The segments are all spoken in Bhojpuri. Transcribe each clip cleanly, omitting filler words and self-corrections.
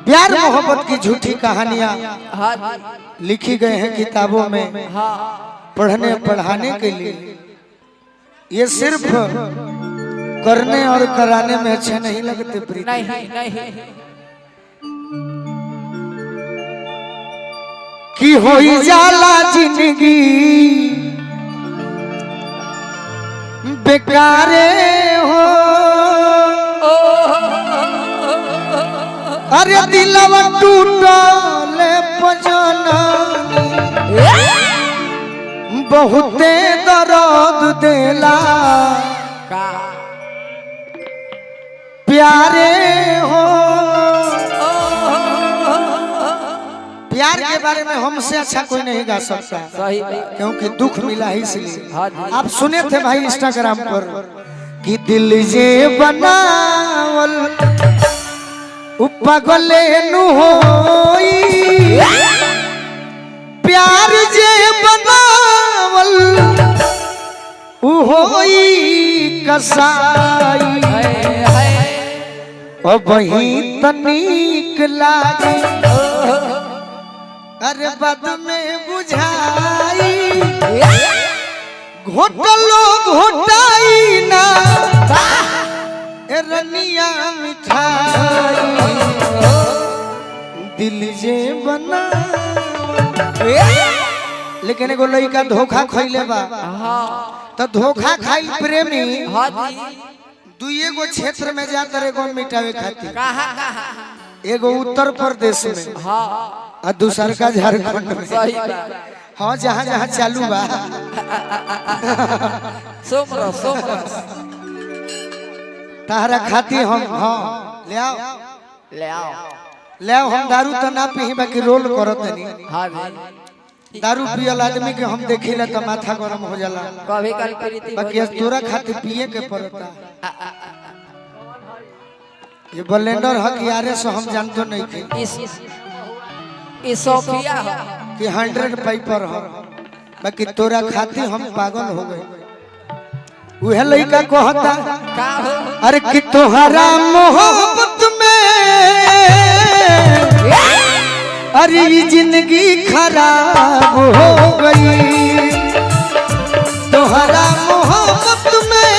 प्यार मोहब्बत की झूठी कहानियां लिखी गए हैं किताबों में पढ़ने पढ़ाने के लिए। ये सिर्फ करने और कराने में अच्छे नहीं लगते प्रीति। कि होई जाला जिंदगी बेकारे हो। अरे दिलवा टूटले पजननी बहुते दर्द देला प्यारे हो। प्यार के बारे में हमसे अच्छा कोई नहीं गा सकता क्योंकि दुख मिला है इसलिए। आप सुने थे भाई इंस्टाग्राम पर कि दिल जे बनावल पागले नु होई प्यार जे बनावल उ होई कसाई। ओ वही तनिक लागी अरे बाद में बुझाई घोटलो घोटाई ना रनिया मिठाई दिल जे बना। लेकिन एगो लड़का धोखा खइले बा तो धोखा खाई प्रेमी दुइये गो क्षेत्र में जाकर एगो मिटावे खातिर। एगो उत्तर प्रदेश में और दूसर का झारखंड में। हाँ जहाँ जहाँ चालू बा तारा खाती हम ले आओ हम दारू तो ना पी बाकी रोल करत नहीं। दारू पियल आदमी के हम देखिला तो माथा गरम हो जाला बाकी तोरा खातिर पिए के पड़ता। ये ब्लेंडर है कि आरे से हम जानते नहीं थे सोफिया कि 100 पाइपर हो बाकी तोरा खातिर हम पागल हो गए। वह लड़का कहता अरे कि तोहरा मोहब्बत में अरे जिंदगी खराब हो गई। तोहरा मोहब्बत में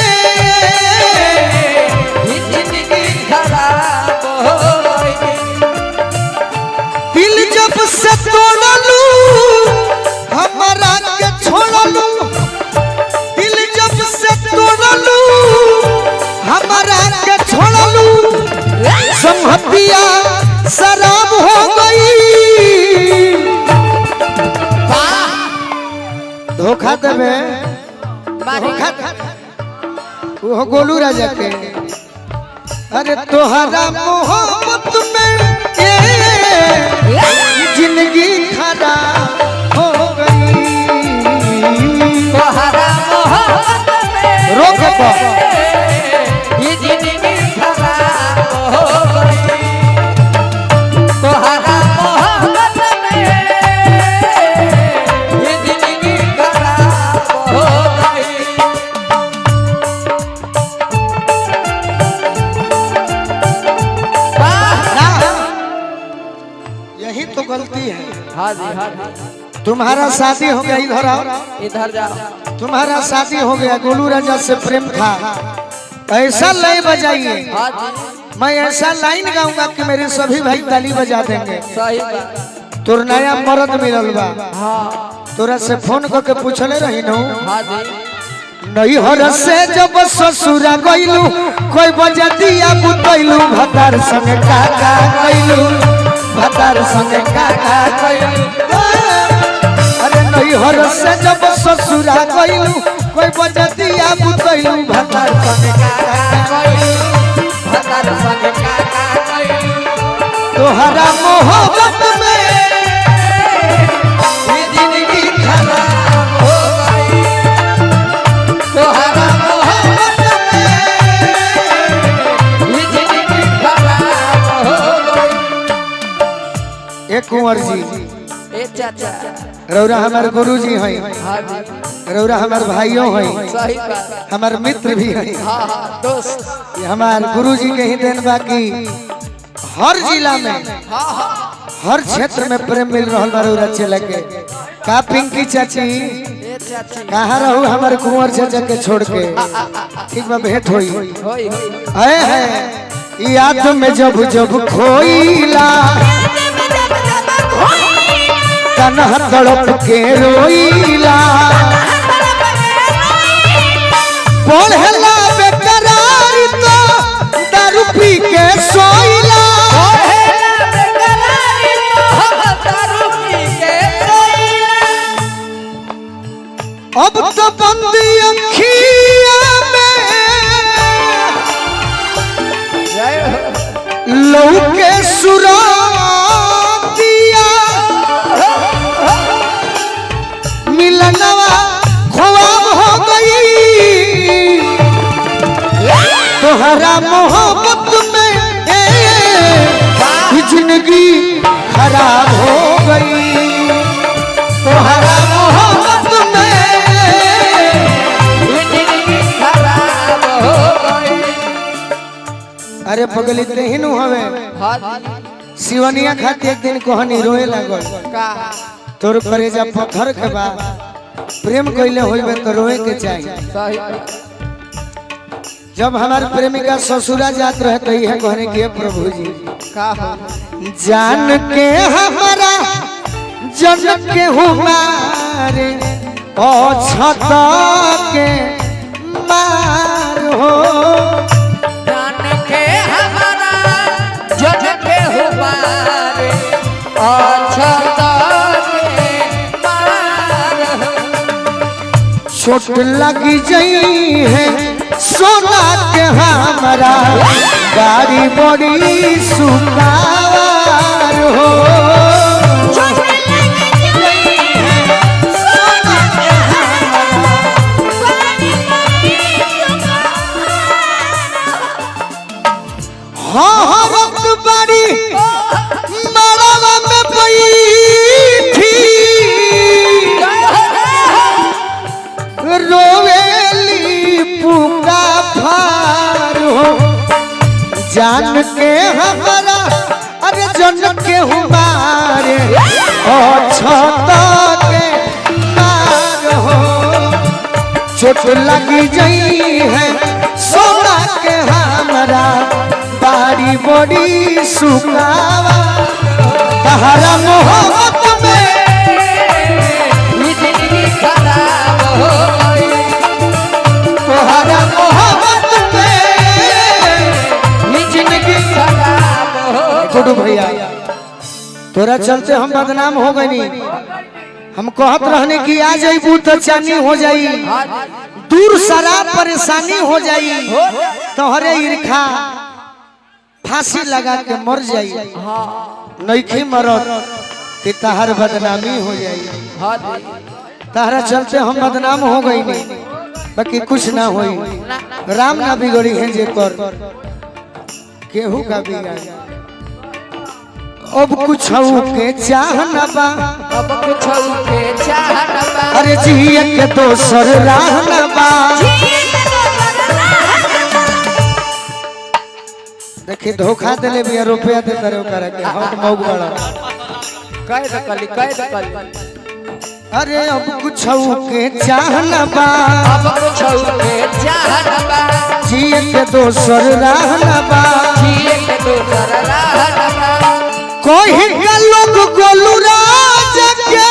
जिंदगी खराब हो गई। दिल जब से तोड़लू हमारा के छोड़लू दिल जब से तोड़लू हमारा के छोड़लू संहतिया शराब हो गई। धोखा देवे वो गोलू राजा के अरे तोहरा मोहब्बत में जिंदगी खराब हो गई। तोहरा मोहब्बत में रोक ये जिंदगी खराब हो गई। तोहरा मोहब्बत में ये जिंदगी खराब हो गई। यही तो गलती है। तुम्हारा शादी हो गया इधर आओ इधर जाओ। तुम्हारा शादी हो गया गोलू राजा से प्रेम था ऐसा लय बजाइए। मैं ऐसा लाइन गाऊंगा कि मेरे सभी भाई ताली बजा देंगे। तोर नया मर्द मिलल बा तोरा से फोन करके पूछले रही नहीं हर से जब ससुरा गइलू कोई बजा दिया बुतैलू भतार संगे काका गइलू भतार संगे काका गइलू। अरे नहीं हर से जब ससुरा गइलू कोई बजा दिया बुतैलू भतार संगे काका गइलू भतार संगे काका गइलू। तोहरा मोहब्बत में ये जिंदगी खराब हो गई। तोहरा मोहब्बत में ये जिंदगी खराब हो गई। एक कुंवर जी चाचा रौरा हमारे गुरु जी हैं रौरा हमारे भाइयों हैं हमारे मित्र भी हैं। ये हमारे गुरु जी के ही देन बाकी हर जिला में हर क्षेत्र में प्रेम मिल रहा बारूरा चला के का पिंकी चाची कहाँ रहू हमारे कुंवर चाचा के छोड़ के ठीक बा भेंट होई है याद में जब जब खोईला तन्हा तड़प के रोईला पढ़ला बेकरार तो दारू पी के सोईला अब तो बंदी अखिया में लौके सुरातिया मिलनवा ख्वाब हो गई तोहरा मोहब्बत में जिंदगी खराब हो गई तोहरा मोहब्बत में अरे पगली ही नु हवे सिवनिया खाती एक दिन कहानी रोए लागल तोर करेजा पत्थर के बा प्रेम कइले होइबे तो रोए के चाहिए जब हमार प्रेमिका ससुरा जात रहे तो यह कहने के प्रभु जी जान के हमारा जन के हमारे ओ छता के मार हो चोट लगी जई है सोना के हमारा गाड़ी बड़ी सुपार हो हाँ वक्त बड़ी मड़वा में बैठी रोवेली पुका फार हो जान के हमारा अरे जन के हमारे छता के मार हो चोट लगी जई है सोना के हमारा बाड़ी बड़ी सुखावा तहरा मोहब्बत में जिंदगी खराब हो गई तोहरा मोहब्बत में जिंदगी खराब हो गुडू भैया तोरा चलते हम बदनाम हो गई हम कहत रहने की आ जाइबू तो चानी हो जाई दूर सारा परेशानी हो जाई तोहरे ईर्खा फांसी लगा के मर जाई नइखे मरत कि तहर बदनामी हो जाई तहरा चलते हम बदनाम हो गई बाकी कुछ ना होई राम ना बिगड़ी है जे कर केहू का बिगाड़ अब कुछ के चाहना बा अब कुछ के चाहना बा अरे जिए के दोसर रहना बा देखी धोखा देले बिया रुपया दे करे ओकरा के हम मौग बड़ा कह दकली अरे अब कुछ के चाहना बा अब कुछ के चाहना बा जिए के दोसर रहना बा जिए के दोसर रहना बा कोई का लोग गोलू राज के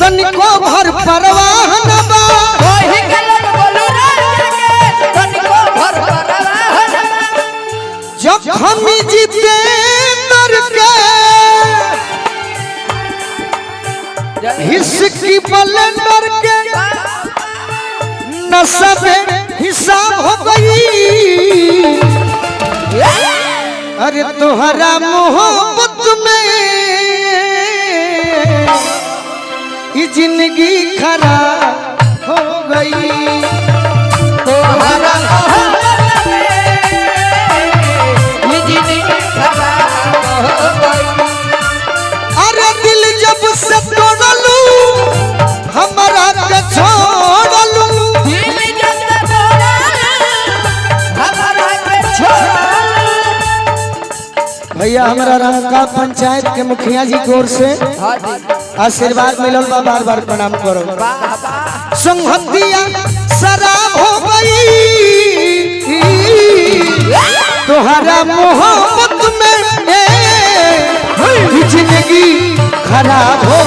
तनिको भर परवाह न बा कोई का लोग गोलू राज के तनिको भर परवाह न बा जब हम जीते मर के हिस्की बलंदर के नसब हिसाब हो गई अरे तोहरा मोहब्बत में ये जिंदगी खराब हो गई तोहरा मोहब्बत में ये जिंदगी खराब हो गई अरे दिल जब से तोड़लू हमारा के छोड़लू दिल जब से तोड़लू हमारा के छोड़ भैया हमारा रंका पंचायत के मुखिया जी की ओर से हाँ जी आशीर्वाद मिलल बा, बार बार प्रणाम करो। वाह वाह संहतिया शराब हो गई तोहरा मोहब्बत में जिंदगी खराब हो